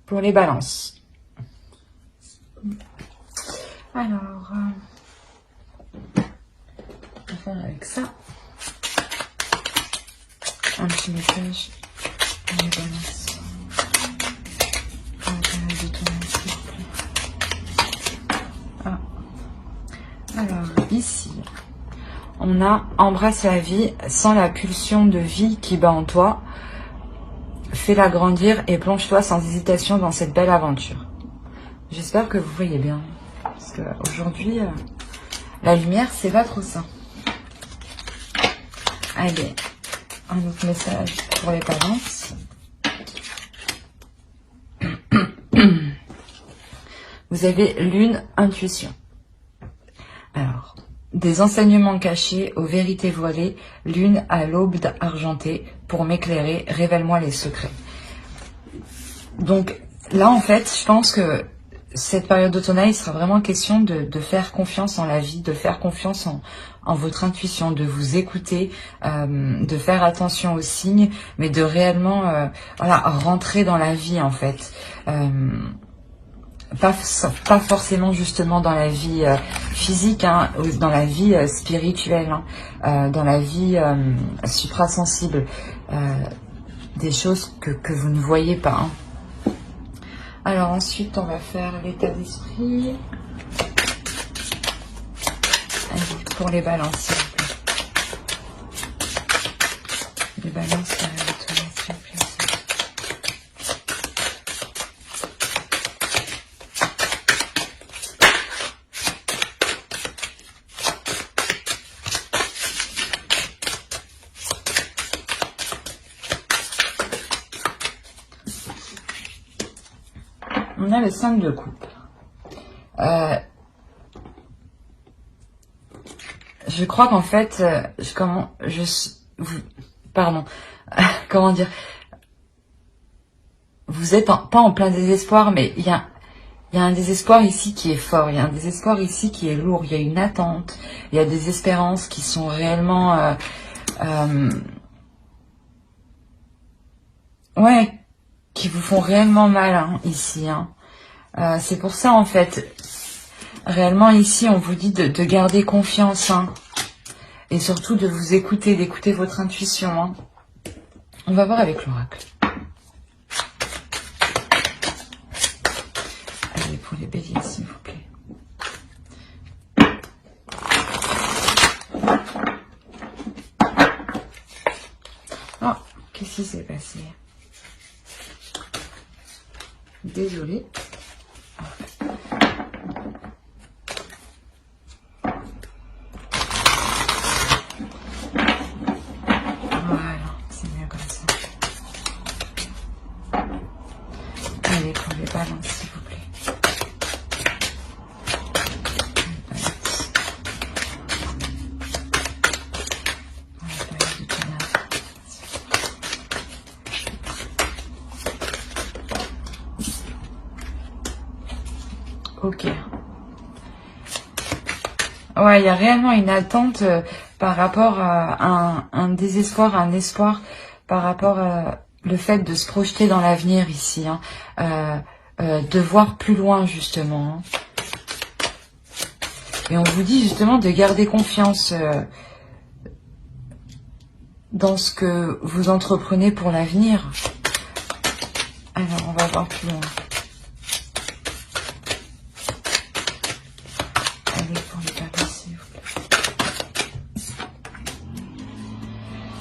pour les balances. Alors, on va faire avec ça. Un petit message pour les balances. Alors, ici, on a embrasse la vie sans la pulsion de vie qui bat en toi. Fais-la grandir et plonge-toi sans hésitation dans cette belle aventure. J'espère que vous voyez bien. Parce qu'aujourd'hui, la lumière, c'est pas trop ça. Allez, un autre message pour les balances. Vous avez lune, intuition. Alors, des enseignements cachés aux vérités voilées, lune à l'aube argentée, pour m'éclairer, révèle-moi les secrets. Donc là, en fait, je pense que cette période d'automne, il sera vraiment question de faire confiance en la vie, de faire confiance en votre intuition, de vous écouter, de faire attention aux signes, mais de réellement voilà, rentrer dans la vie, en fait. Pas forcément justement dans la vie physique, hein, ou dans la vie spirituelle, hein, dans la vie suprasensible, des choses que vous ne voyez pas. Hein. Alors ensuite, on va faire l'état d'esprit. Pour les balances, s'il vous plaît. Les balances, s'il vous plaît. On a le 5 de coupe. Je crois qu'en fait, comment dire, vous êtes pas en plein désespoir, mais il y a un désespoir ici qui est fort, il y a un désespoir ici qui est lourd, il y a une attente, il y a des espérances qui sont réellement, ouais, qui vous font réellement mal, hein, ici, hein. C'est pour ça, en fait, réellement ici, on vous dit de garder confiance, hein, et surtout de vous écouter, d'écouter votre intuition, hein. On va voir avec l'oracle. Allez, pour les béliers, s'il vous plaît. Oh, qu'est-ce qui s'est passé? Désolée. Voilà, c'est mieux comme ça. Allez, pour les balances, s'il vous plaît. Ok. Ouais, il y a réellement une attente par rapport à un désespoir, un espoir, par rapport à le fait de se projeter dans l'avenir ici, hein, de voir plus loin justement. Hein. Et on vous dit justement de garder confiance dans ce que vous entreprenez pour l'avenir. Alors, on va voir plus loin.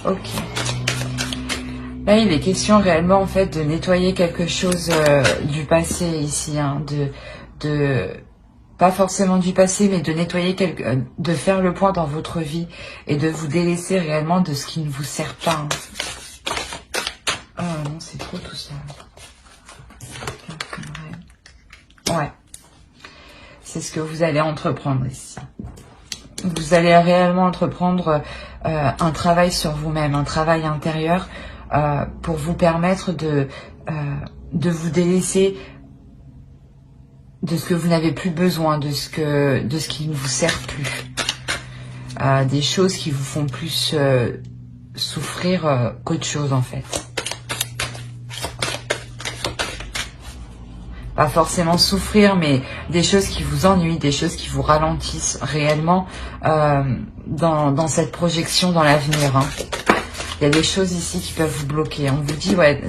Ok. Là, il est question réellement en fait de nettoyer quelque chose du passé ici, hein, pas forcément du passé, mais de nettoyer de faire le point dans votre vie et de vous délaisser réellement de ce qui ne vous sert pas. Hein. Oh non, c'est trop tout ça. Ouais. C'est ce que vous allez entreprendre ici. Vous allez réellement entreprendre un travail sur vous-même, un travail intérieur pour vous permettre de vous délaisser de ce que vous n'avez plus besoin, de ce qui ne vous sert plus, des choses qui vous font plus souffrir qu'autre chose en fait. pas forcément souffrir, mais des choses qui vous ennuient, des choses qui vous ralentissent réellement dans cette projection dans l'avenir. Hein. Il y a des choses ici qui peuvent vous bloquer. On vous dit, ouais,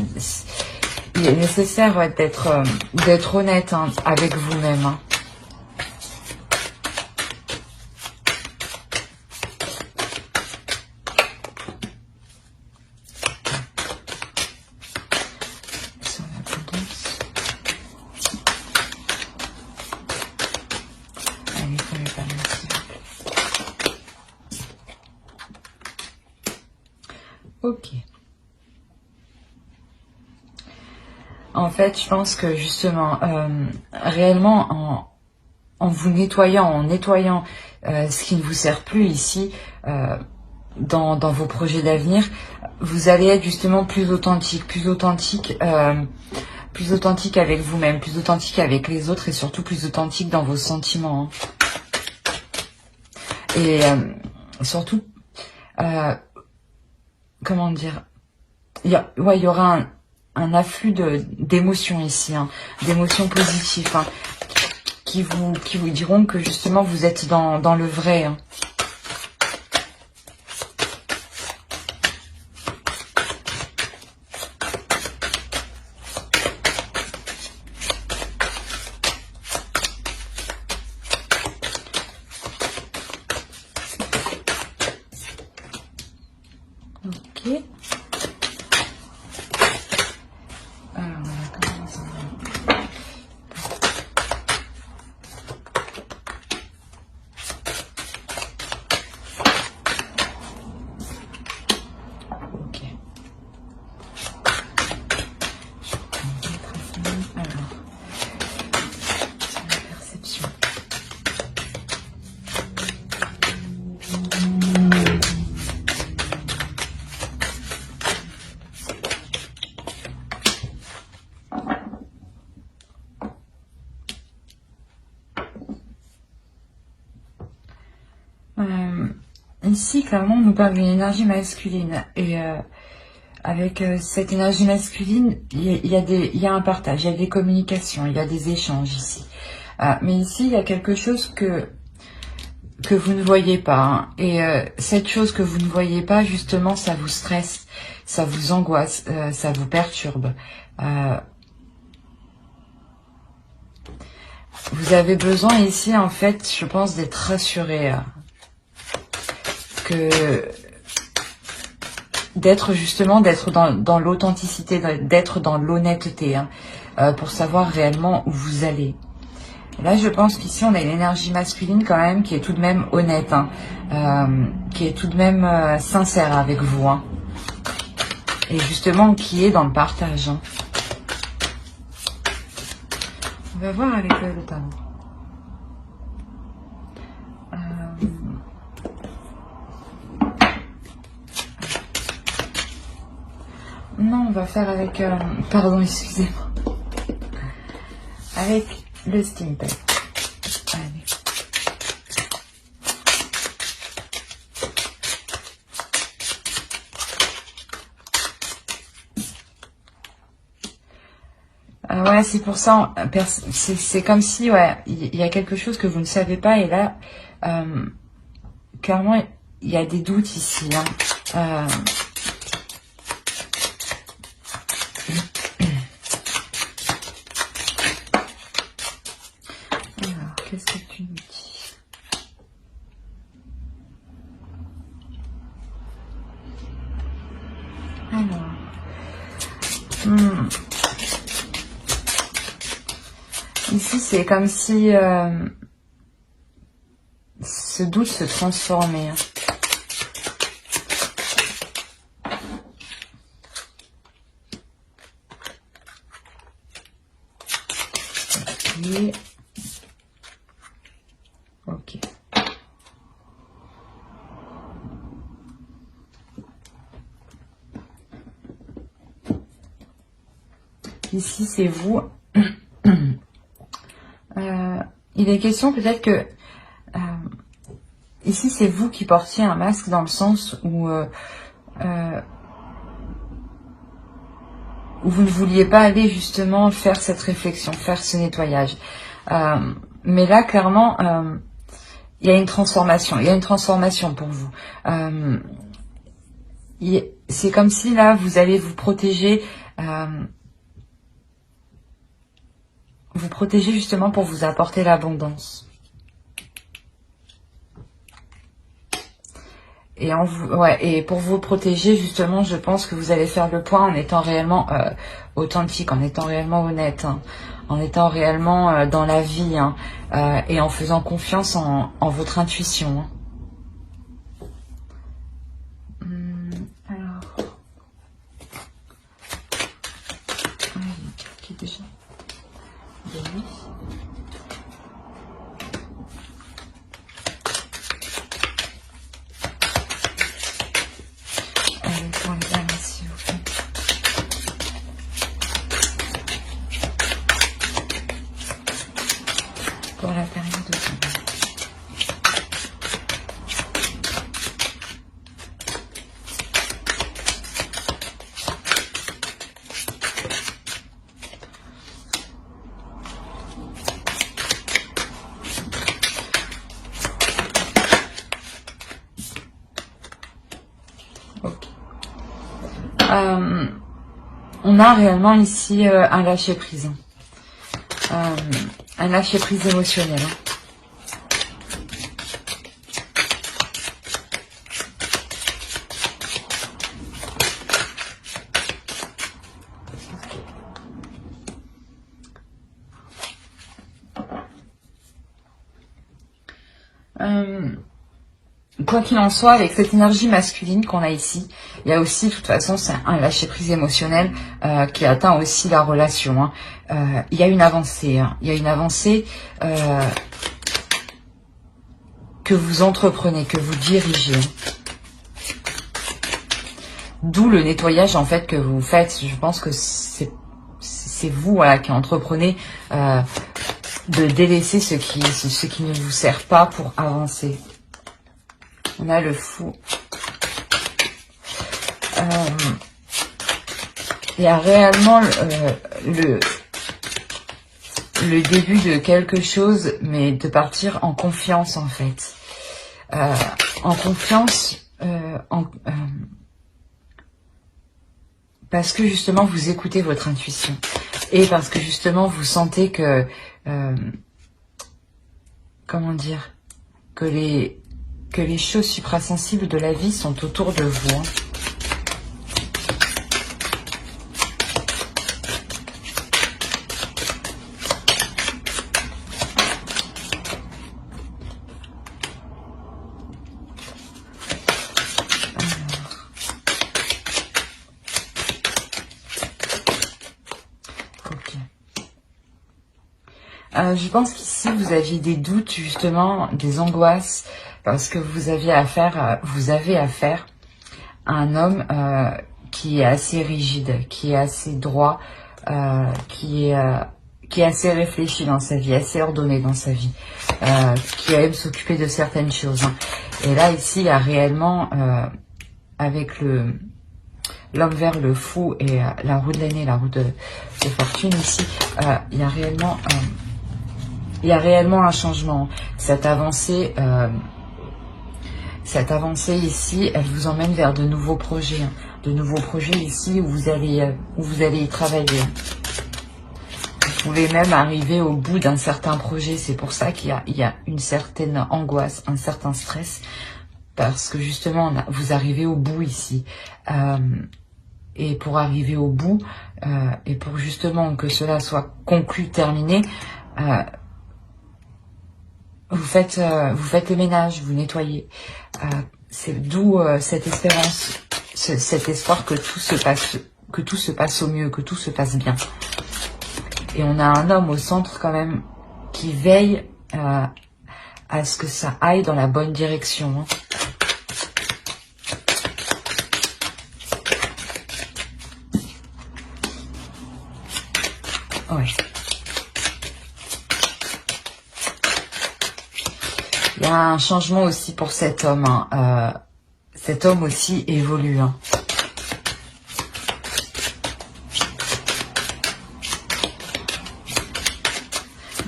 il est nécessaire ouais, d'être honnête hein, avec vous-même. Hein. Ok. En fait, je pense que justement, réellement, en vous nettoyant, ce qui ne vous sert plus ici, dans vos projets d'avenir, vous allez être justement plus authentique avec vous-même, plus authentique avec les autres et surtout plus authentique dans vos sentiments. Hein. Et surtout, comment dire, il y aura un afflux d'émotions ici, hein, d'émotions positives, hein, qui vous diront que justement vous êtes dans le vrai. Hein. Ok. Alors, on va commencer. Ok. Alors, la perception. Ici, clairement, on nous parle d'une énergie masculine. Et avec cette énergie masculine, il y a un partage, il y a des communications, il y a des échanges ici. Mais ici, il y a quelque chose que vous ne voyez pas. Hein. Et cette chose que vous ne voyez pas, justement, ça vous stresse, ça vous angoisse, ça vous perturbe. Vous avez besoin ici, en fait, je pense, d'être rassuré. D'être dans l'authenticité, d'être dans l'honnêteté, hein, pour savoir réellement où vous allez. Là, je pense qu'ici, on a une énergie masculine quand même qui est tout de même honnête, hein, qui est tout de même sincère avec vous. Hein, et justement, qui est dans le partage. Hein. On va voir avec le tarot. Non, on va faire avec... pardon, excusez-moi. Avec le Stimpet. Allez. Ouais, c'est pour ça, c'est comme si, ouais, il y a quelque chose que vous ne savez pas, et là, clairement, il y a des doutes ici, hein. Alors, qu'est-ce que tu nous dis? Alors, ici, c'est comme si ce doute se transformait. Hein. Ok. Ici, c'est vous. Il est question peut-être que ici, c'est vous qui portiez un masque dans le sens où où vous ne vouliez pas aller justement faire cette réflexion, faire ce nettoyage. Mais là, clairement, il y a une transformation. Il y a une transformation pour vous. C'est comme si là, vous allez vous protéger. Vous protéger justement pour vous apporter l'abondance. Et pour vous protéger, justement, je pense que vous allez faire le point en étant réellement authentique, en étant réellement honnête, hein, en étant réellement dans la vie, hein, et en faisant confiance en votre intuition. Hein. Alors, qui déjà oui. Pour les dames, s'il vous plaît. Pour la période de temps. On a réellement ici un lâcher-prise. Un lâcher-prise émotionnel. Quoi qu'il en soit, avec cette énergie masculine qu'on a ici, il y a aussi, de toute façon, c'est un lâcher-prise émotionnel qui atteint aussi la relation. Hein. Il y a une avancée. Hein. Il y a une avancée que vous entreprenez, que vous dirigez. D'où le nettoyage, en fait, que vous faites. Je pense que c'est vous, voilà, qui entreprenez de délaisser ce qui ne vous sert pas pour avancer. On a le fou. Il y a réellement le début de quelque chose, mais de partir en confiance, en fait. En confiance, parce que justement, vous écoutez votre intuition. Et parce que justement, vous sentez que... comment dire, que les choses suprasensibles de la vie sont autour de vous. Hein. Je pense qu'ici, vous aviez des doutes, justement, des angoisses, parce que vous avez affaire à un homme qui est assez rigide, qui est assez droit, qui est assez réfléchi dans sa vie, assez ordonné dans sa vie, qui aime s'occuper de certaines choses. Hein. Et là, ici, il y a réellement, avec l'homme vert, le fou et la roue de l'année, la roue de fortune, ici, il y a réellement un changement. Cette avancée ici, elle vous emmène vers de nouveaux projets. Hein. De nouveaux projets ici où vous allez y travailler. Vous pouvez même arriver au bout d'un certain projet. C'est pour ça qu'il y a une certaine angoisse, un certain stress. Parce que justement, vous arrivez au bout ici. Et pour arriver au bout, et pour justement que cela soit conclu, terminé, vous faites le ménage, vous nettoyez. C'est d'où cette espérance, cet espoir que tout se passe au mieux, que tout se passe bien. Et on a un homme au centre quand même qui veille à ce que ça aille dans la bonne direction. Hein. Ouais. Il y a un changement aussi pour cet homme. Hein. Cet homme aussi évolue. Hein.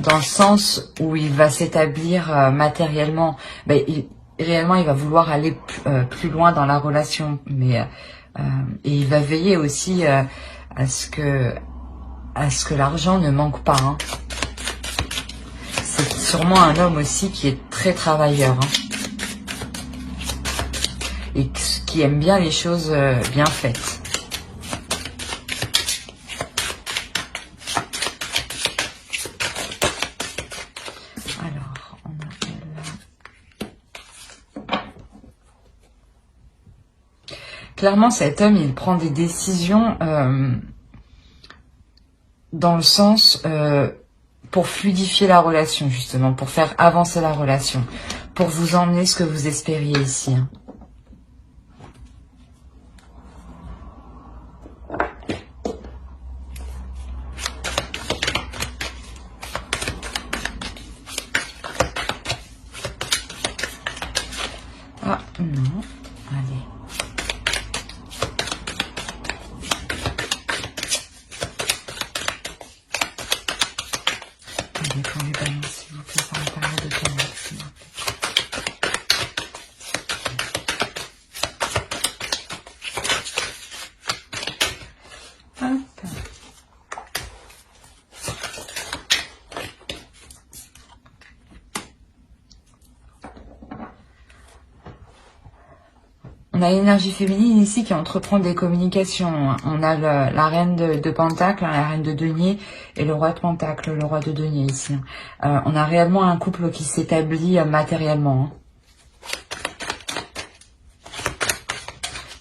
dans le sens où il va s'établir matériellement. Ben, réellement, il va vouloir aller plus loin dans la relation, mais et il va veiller aussi à ce que l'argent ne manque pas. Hein. C'est sûrement un homme aussi qui est très travailleur, hein, et qui aime bien les choses bien faites. Alors, on a là. Clairement, cet homme, il prend des décisions dans le sens pour fluidifier la relation, justement, pour faire avancer la relation, pour vous emmener ce que vous espériez ici. Hein. Ah, non. Allez. Allez, pour les balances, s'il vous plaît, par la période de temps, s'il vous plaît. On a l'énergie féminine ici qui entreprend des communications. On a la reine de Pentacle, la reine de Denier et le roi de Pentacle, le roi de Denier ici. On a réellement un couple qui s'établit matériellement.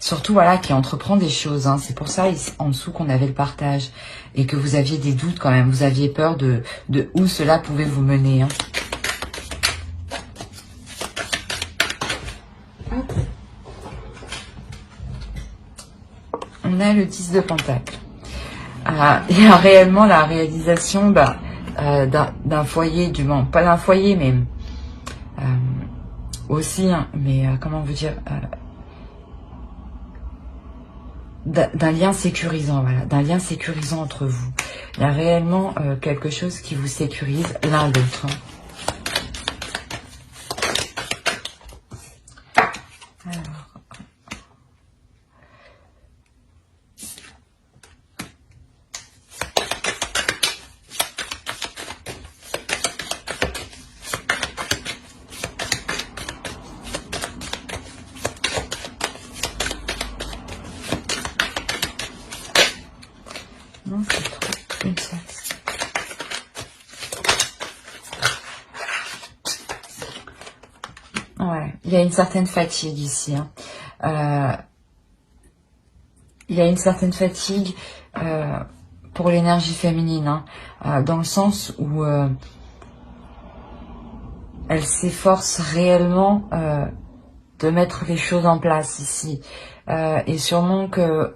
Surtout, voilà, qui entreprend des choses. Hein. C'est pour ça, en dessous, qu'on avait le partage. Et que vous aviez des doutes quand même. Vous aviez peur de où cela pouvait vous mener. Hein. On a le 10 de Pentacle. Il y a réellement la réalisation d'un foyer, du moins, pas d'un foyer, mais aussi, hein, mais comment vous dire, d'un lien sécurisant, voilà, d'un lien sécurisant entre vous. Il y a réellement quelque chose qui vous sécurise l'un l'autre. Hein. Non, c'est trop. Une seule. Ouais, il y a une certaine fatigue ici. Hein. Il y a une certaine fatigue pour l'énergie féminine, hein, dans le sens où elle s'efforce réellement de mettre les choses en place ici. Et sûrement que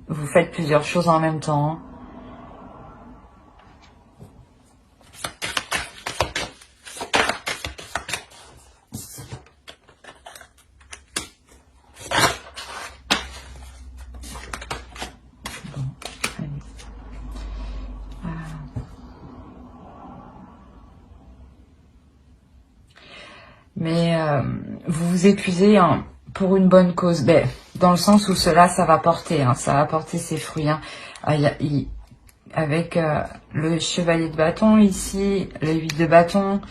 vous faites plusieurs choses en même temps. Hein. Bon, allez. Mais vous vous épuisez hein, pour une bonne cause. Ben, dans le sens où ça va porter. Hein, ça va porter ses fruits. Hein. Avec le chevalier de bâton ici, le 8 de bâton,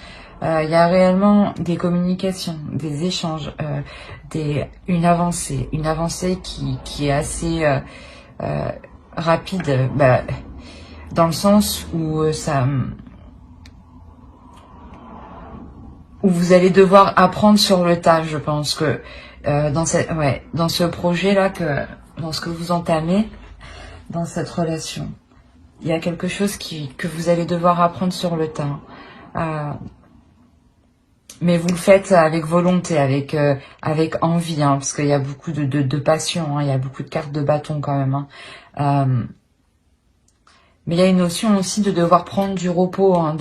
il y a réellement des communications, des échanges, une avancée qui est assez rapide, dans le sens où où vous allez devoir apprendre sur le tas. Je pense que dans ce projet-là, dans ce que vous entamez, dans cette relation, il y a quelque chose que vous allez devoir apprendre sur le tas. Mais vous le faites avec volonté, avec envie, hein, parce qu'il y a beaucoup de passion, hein, il y a beaucoup de cartes de bâton quand même. Hein. Mais il y a une notion aussi de devoir prendre du repos, hein,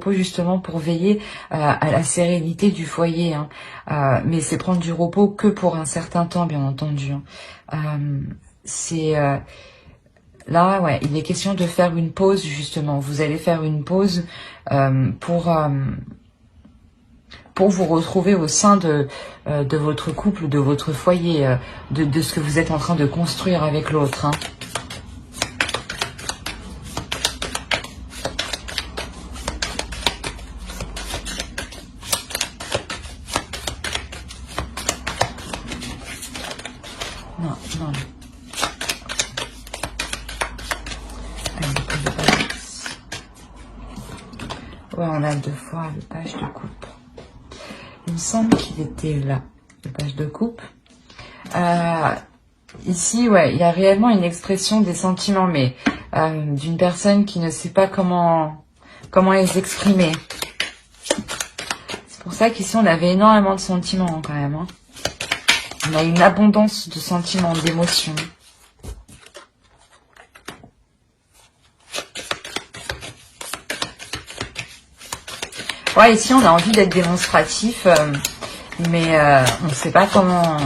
justement pour veiller à la sérénité du foyer. Hein. Mais c'est prendre du repos que pour un certain temps, bien entendu. Hein. Là, ouais, il est question de faire une pause, justement. Vous allez faire une pause pour vous retrouver au sein de votre couple, de votre foyer, de ce que vous êtes en train de construire avec l'autre. Hein. Non, non. Ouais, on a 2 fois le page de coupe. Il me semble qu'il était là, le page de coupe. Ici, ouais, il y a réellement une expression des sentiments, mais d'une personne qui ne sait pas comment les exprimer. C'est pour ça qu'ici, on avait énormément de sentiments, hein, quand même. Hein. On a une abondance de sentiments, d'émotions. Ouais, ici, on a envie d'être démonstratif, mais on ne sait pas comment...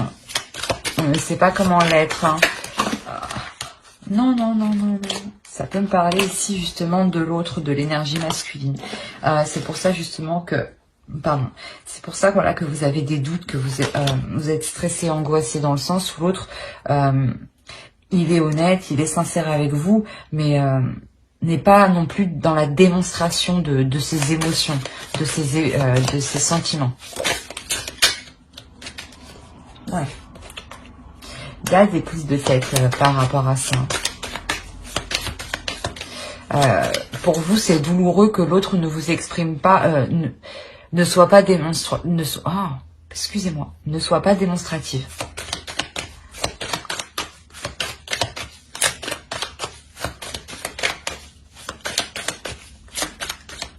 On ne sait pas comment l'être. Hein. Non, non, non, non, non. Ça peut me parler ici justement de l'autre, de l'énergie masculine. C'est pour ça justement que... Pardon. C'est pour ça voilà, que vous avez des doutes, que vous êtes stressé, angoissé dans le sens où l'autre, il est honnête, il est sincère avec vous, mais n'est pas non plus dans la démonstration de ses émotions, de ses sentiments. Ouais. Il y a des prises de tête par rapport à ça. Pour vous, c'est douloureux que l'autre ne vous exprime pas, ne soit pas excusez-moi, ne soit pas démonstrative.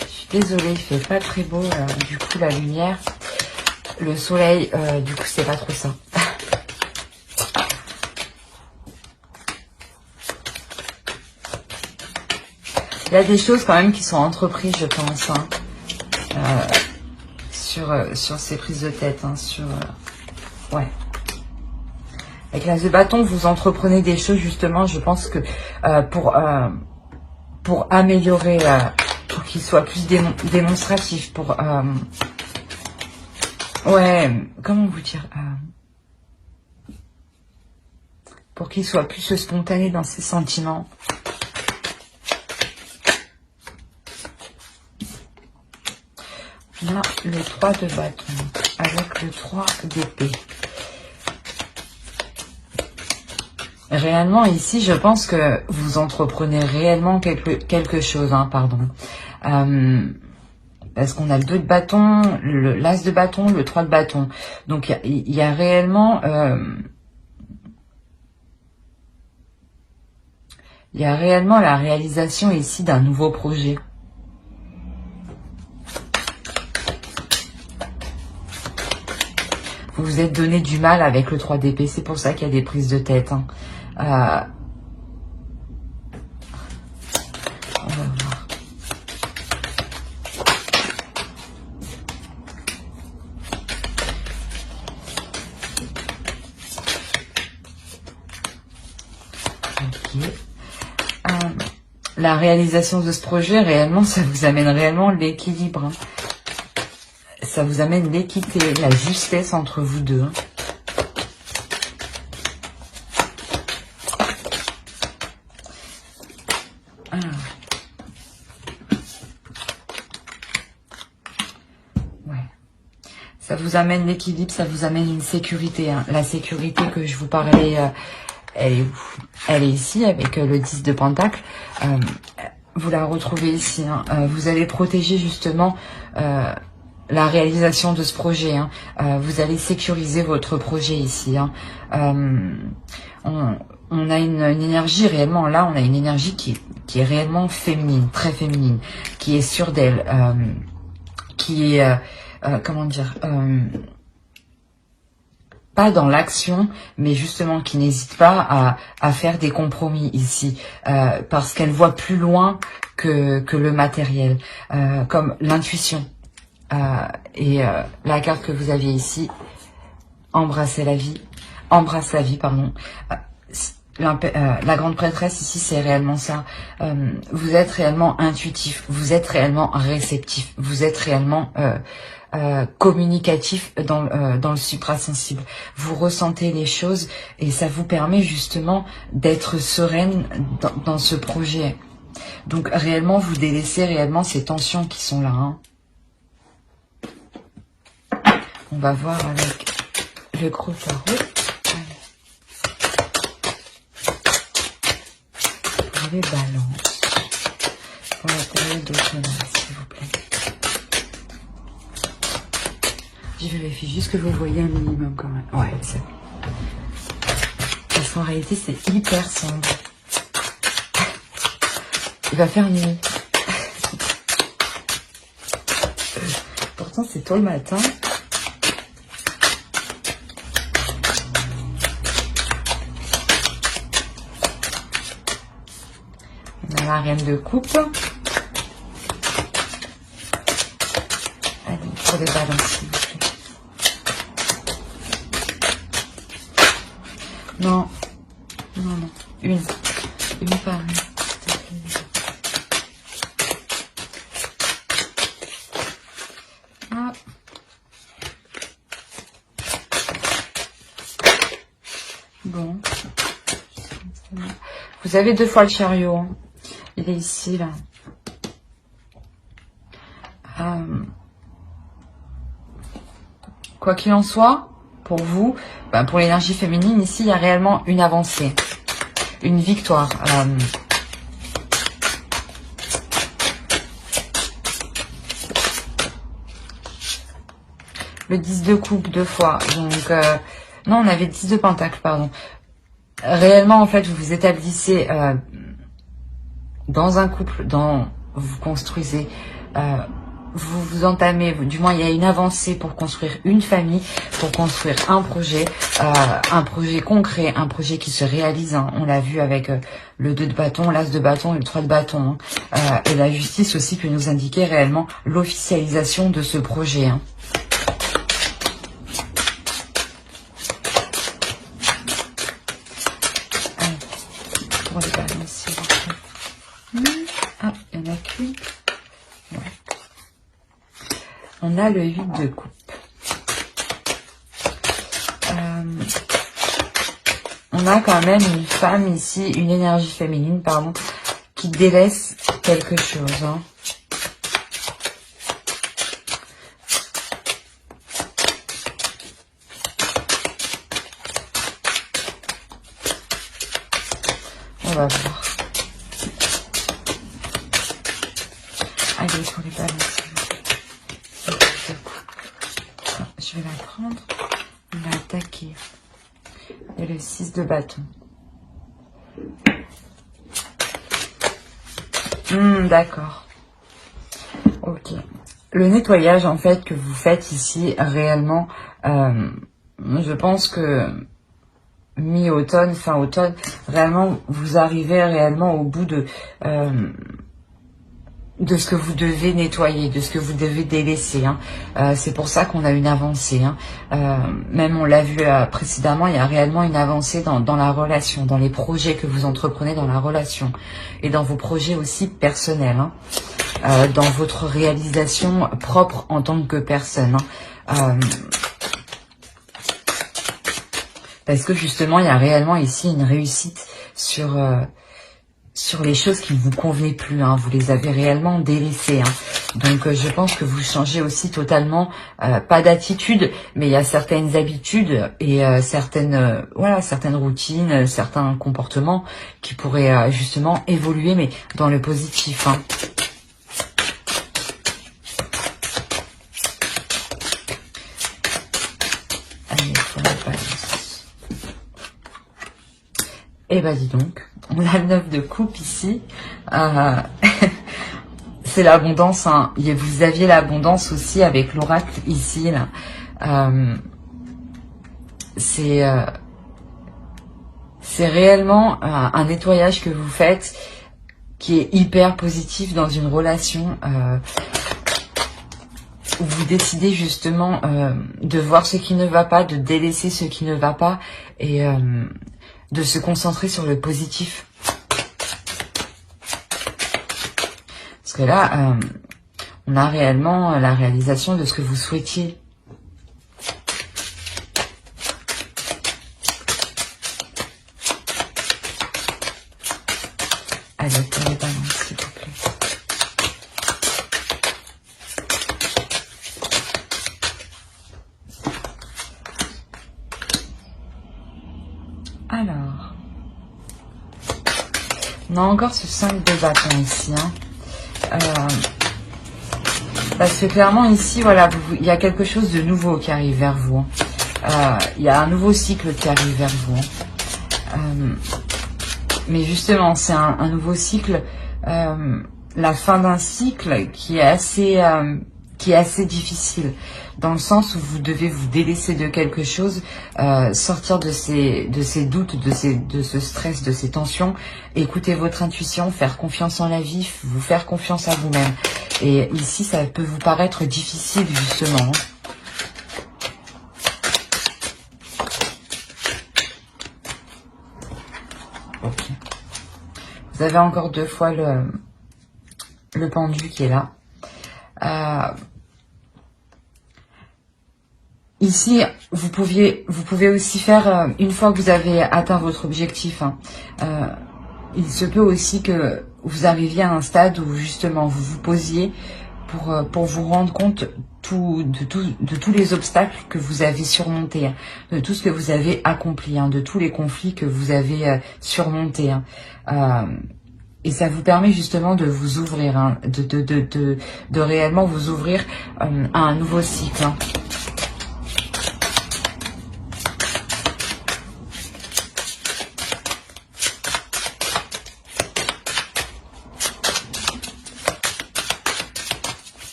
Je suis désolée, il fait pas très beau, du coup la lumière, le soleil, du coup c'est pas trop ça. Il y a des choses quand même qui sont entreprises, je pense, hein, sur ces prises de tête, hein, ouais. Avec l'as de bâton, vous entreprenez des choses justement, je pense que pour améliorer, pour qu'il soit plus démonstratif, ouais, comment vous dire, pour qu'il soit plus spontané dans ses sentiments. Là, le 3 de bâton, avec le 3 d'épée. Réellement, ici, je pense que vous entreprenez réellement quelque chose, hein, pardon. Parce qu'on a le 2 de bâton, l'as de bâton, le 3 de bâton. Donc, il y a réellement... il y a réellement la réalisation ici d'un nouveau projet. Vous vous êtes donné du mal avec le 3 d'épée, c'est pour ça qu'il y a des prises de tête. Hein. On va voir. Ok. La réalisation de ce projet, réellement, ça vous amène réellement l'équilibre. Hein. Ça vous amène l'équité, la justesse entre vous deux. Hein. Ouais. Ça vous amène l'équilibre, ça vous amène une sécurité. Hein. La sécurité que je vous parlais, elle est où? Elle est ici avec le 10 de Pentacle. Vous la retrouvez ici. Hein. Vous allez protéger justement... la réalisation de ce projet. Hein. Vous allez sécuriser votre projet ici. Hein. On a une énergie réellement, là, on a une énergie qui est réellement féminine, très féminine, qui est sûre d'elle, qui est, comment dire, pas dans l'action, mais justement qui n'hésite pas à faire des compromis ici, parce qu'elle voit plus loin que le matériel, comme l'intuition. La carte que vous aviez ici, embrasse la vie, pardon. la grande prêtresse ici, c'est réellement ça. Vous êtes réellement intuitif, vous êtes réellement réceptif, vous êtes réellement communicatif dans le suprasensible. Vous ressentez les choses et ça vous permet justement d'être sereine dans ce projet. Donc réellement, vous délaissez réellement ces tensions qui sont là. Hein. On va voir avec le gros tarot. Pour les balances. Pour la période d'automne, s'il vous plaît. Je vérifie juste que vous voyez un minimum quand même. Ouais, c'est bon. Parce qu'en réalité, c'est hyper sombre. Il va faire nuit. Pourtant, c'est tôt le matin. On a la reine de coupe. Allez, pour les balances, s'il vous plaît. Non, non, non. Une par une. Ah. Bon. Vous avez 2 fois le chariot. Hein. Il est ici, là. Quoi qu'il en soit, pour vous, pour l'énergie féminine, ici, il y a réellement une avancée, une victoire. Le 10 de coupe 2 fois. Donc, non, on avait 10 de pentacle, pardon. Réellement, en fait, vous vous établissez dans un couple, vous construisez, vous vous entamez, du moins il y a une avancée pour construire une famille, pour construire un projet concret, un projet qui se réalise. Hein. On l'a vu avec le 2 de bâton, l'as de bâton et le 3 de bâton. Hein. Et la justice aussi peut nous indiquer réellement l'officialisation de ce projet. Hein. Pour les balances, ah, il n'y en a qu'une. Ouais. On a le 8 de coupe. On a quand même une femme ici, une énergie féminine, pardon, qui délaisse quelque chose. Hein. On va voir. Allez, pour les balances. Je vais la prendre. On va attaquer. Et le 6 de bâton. D'accord. Ok. Le nettoyage, en fait, que vous faites ici, réellement, je pense que mi-automne, fin automne, réellement, vous arrivez réellement au bout de ce que vous devez nettoyer, de ce que vous devez délaisser. Hein. C'est pour ça qu'on a une avancée. Hein. Même on l'a vu précédemment, il y a réellement une avancée dans la relation, dans les projets que vous entreprenez dans la relation et dans vos projets aussi personnels, hein. Dans votre réalisation propre en tant que personne. Hein. Parce que justement, il y a réellement ici une réussite sur les choses qui ne vous convenaient plus. Hein. Vous les avez réellement délaissées. Hein. Donc, je pense que vous changez aussi totalement, pas d'attitude, mais il y a certaines habitudes et certaines routines, certains comportements qui pourraient justement évoluer, mais dans le positif. Hein. Allez, pour la balance. Et bah dis donc. On a le 9 de coupe ici. C'est l'abondance. Hein. Vous aviez l'abondance aussi avec l'oracle ici. Là. C'est réellement un nettoyage que vous faites qui est hyper positif dans une relation où vous décidez justement de voir ce qui ne va pas, de délaisser ce qui ne va pas et de se concentrer sur le positif. Parce que là, on a réellement la réalisation de ce que vous souhaitiez. Allez, pour les balances, s'il vous plaît. Alors, on a encore ce 5 de bâton ici. Parce que clairement ici, voilà, il y a quelque chose de nouveau qui arrive vers vous. Il y a un nouveau cycle qui arrive vers vous. Mais justement, c'est un nouveau cycle, la fin d'un cycle qui est assez difficile, dans le sens où vous devez vous délaisser de quelque chose, sortir de ces doutes, de ce stress, de ces tensions, écouter votre intuition, faire confiance en la vie, vous faire confiance à vous-même. Et ici, ça peut vous paraître difficile, justement. Ok. Vous avez encore 2 fois le pendu qui est là. Ici, vous pouvez aussi faire, une fois que vous avez atteint votre objectif, il se peut aussi que vous arriviez à un stade où justement vous vous posiez pour vous rendre compte de tous les obstacles que vous avez surmontés, de tout ce que vous avez accompli, de tous les conflits que vous avez surmontés. Et ça vous permet justement de vous ouvrir, de réellement vous ouvrir à un nouveau cycle.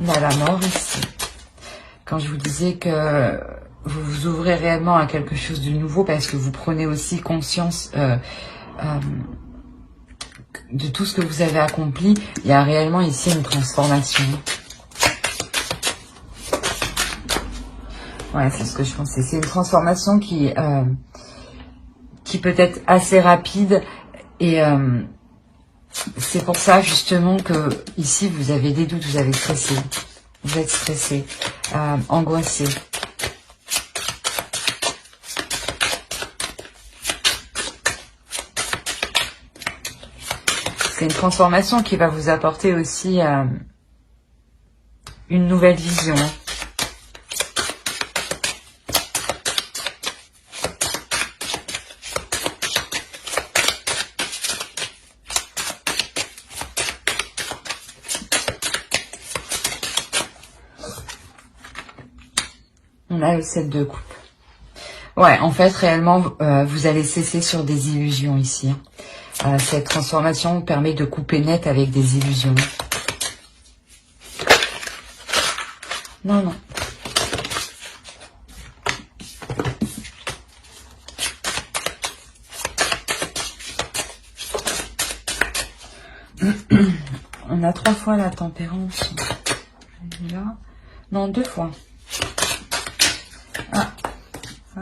On a la mort ici. Quand je vous disais que vous vous ouvrez réellement à quelque chose de nouveau parce que vous prenez aussi conscience de tout ce que vous avez accompli, il y a réellement ici une transformation. Ouais, c'est ce que je pensais. C'est une transformation qui peut être assez rapide et c'est pour ça justement que ici vous avez des doutes, vous avez stressé, vous êtes stressé, angoissé. C'est une transformation qui va vous apporter aussi une nouvelle vision. On a le 7 de coupe. Ouais, en fait, réellement, vous allez cesser sur des illusions ici. Cette transformation permet de couper net avec des illusions. Non, non. On a 3 fois la tempérance. Là. Non, 2 fois. Ah. Ah.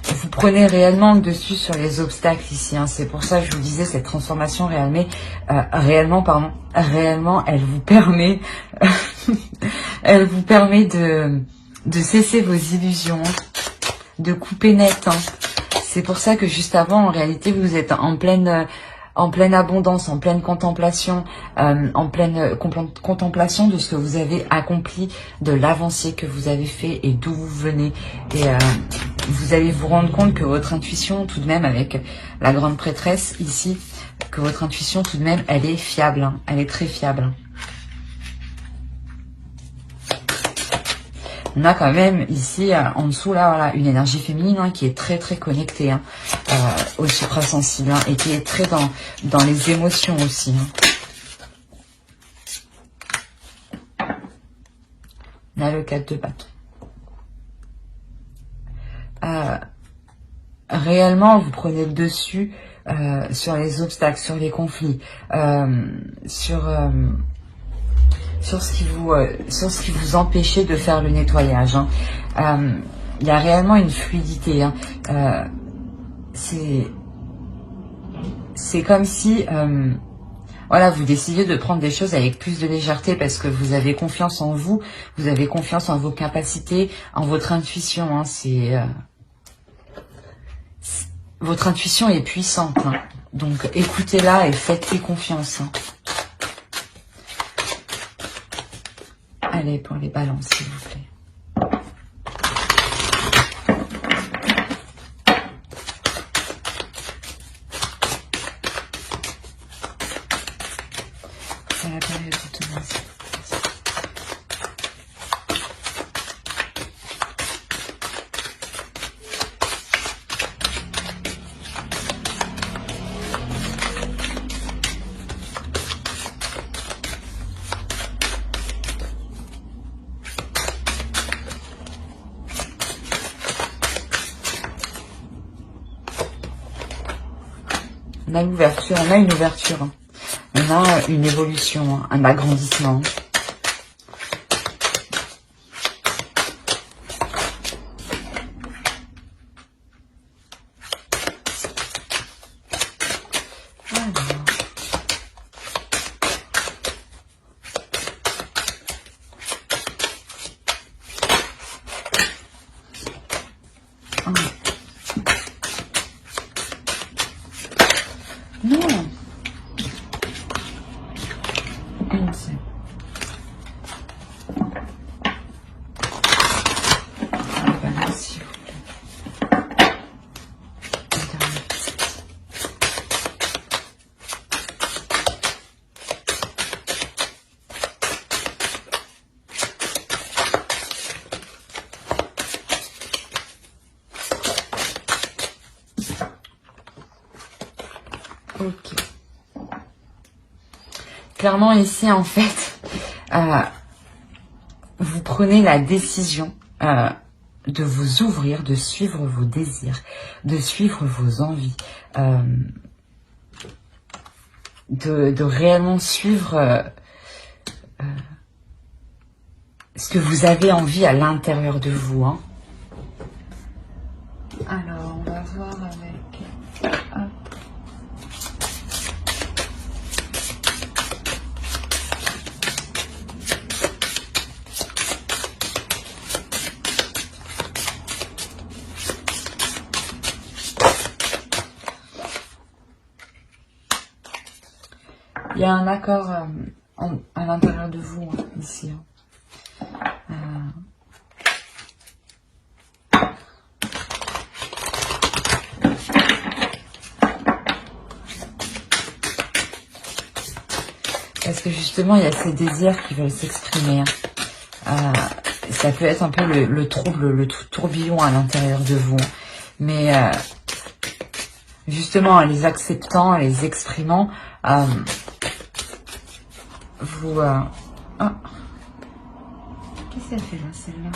Vous prenez réellement le dessus sur les obstacles ici. C'est pour ça que je vous disais, cette transformation réellement, elle vous permet, elle vous permet de cesser vos illusions, de couper net. C'est pour ça que juste avant, en réalité, vous êtes en pleine abondance, en pleine contemplation, contemplation de ce que vous avez accompli, de l'avancée que vous avez fait et d'où vous venez. Et vous allez vous rendre compte que votre intuition, tout de même, avec la grande prêtresse ici, que votre intuition, tout de même, elle est fiable, elle est très fiable. On a quand même ici, en dessous, là, voilà, une énergie féminine qui est très, très connectée au suprasensible et qui est très dans les émotions aussi. On a le 4 de bâton. réellement, vous prenez le dessus sur les obstacles, sur les conflits, sur ce qui vous empêchait de faire le nettoyage. Hein. Il y a réellement une fluidité. Hein. C'est comme si voilà, vous décidez de prendre des choses avec plus de légèreté parce que vous avez confiance en vous, vous avez confiance en vos capacités, en votre intuition. Hein. Votre intuition est puissante. Hein. Donc écoutez-la et faites-lui confiance. Hein. Allez, pour les balances, s'il vous plaît. C'est la période de Thomas. On a l'ouverture, on a une ouverture, hein. On a une évolution, hein, un agrandissement. Non. Ok. Clairement ici, en fait, vous prenez la décision de vous ouvrir, de suivre vos désirs, de suivre vos envies, de réellement suivre ce que vous avez envie à l'intérieur de vous. Hein. Alors, on va voir avec... Hop. Il y a un accord à l'intérieur de vous, hein, ici. Parce que justement, il y a ces désirs qui veulent s'exprimer. Hein. Ça peut être un peu le trouble, le tourbillon à l'intérieur de vous. Mais justement, en les acceptant, en les exprimant, vous... Oh. Qu'est-ce qu'elle fait là, celle-là?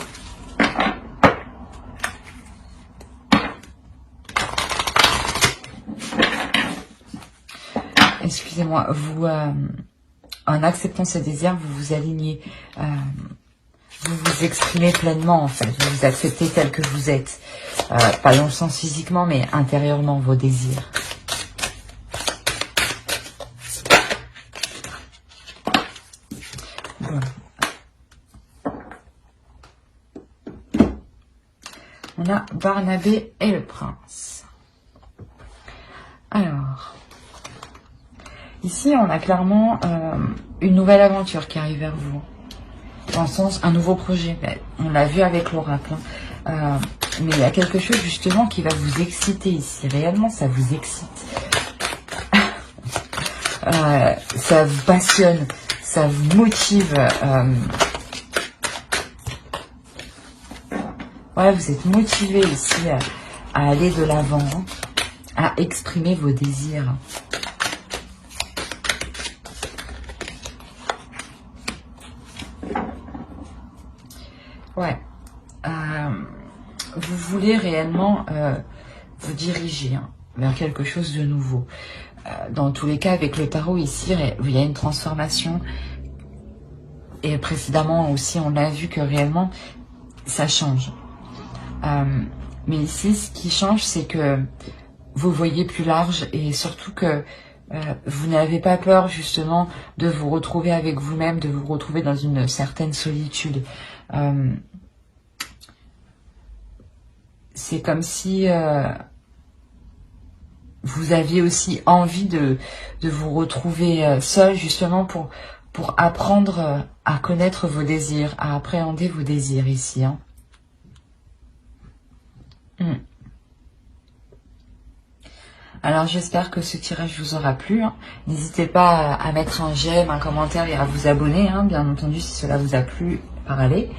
Excusez-moi, vous... en acceptant ce désir, vous vous alignez, vous vous exprimez pleinement en fait, vous vous acceptez tel que vous êtes, pas dans le sens physiquement mais intérieurement vos désirs. Voilà. On a Barnabé et le prince. Alors... Ici, on a clairement une nouvelle aventure qui arrive vers vous. Dans le sens, un nouveau projet. On l'a vu avec l'oracle. Hein. Mais il y a quelque chose justement qui va vous exciter ici. Réellement, ça vous excite. Ça vous passionne. Ça vous motive. Ouais, vous êtes motivé ici à aller de l'avant. Hein, à exprimer vos désirs. Ouais, vous voulez réellement vous diriger vers quelque chose de nouveau. Dans tous les cas, avec le tarot ici, il y a une transformation. Et précédemment aussi, on a vu que réellement, ça change. Mais ici, ce qui change, c'est que vous voyez plus large et surtout que vous n'avez pas peur justement de vous retrouver avec vous-même, de vous retrouver dans une certaine solitude. C'est comme si vous aviez aussi envie de vous retrouver seul justement pour apprendre à connaître vos désirs, à appréhender vos désirs ici. Alors j'espère que ce tirage vous aura plu. N'hésitez pas à mettre un j'aime, un commentaire et à vous abonner, bien entendu, si cela vous a plu, par aller.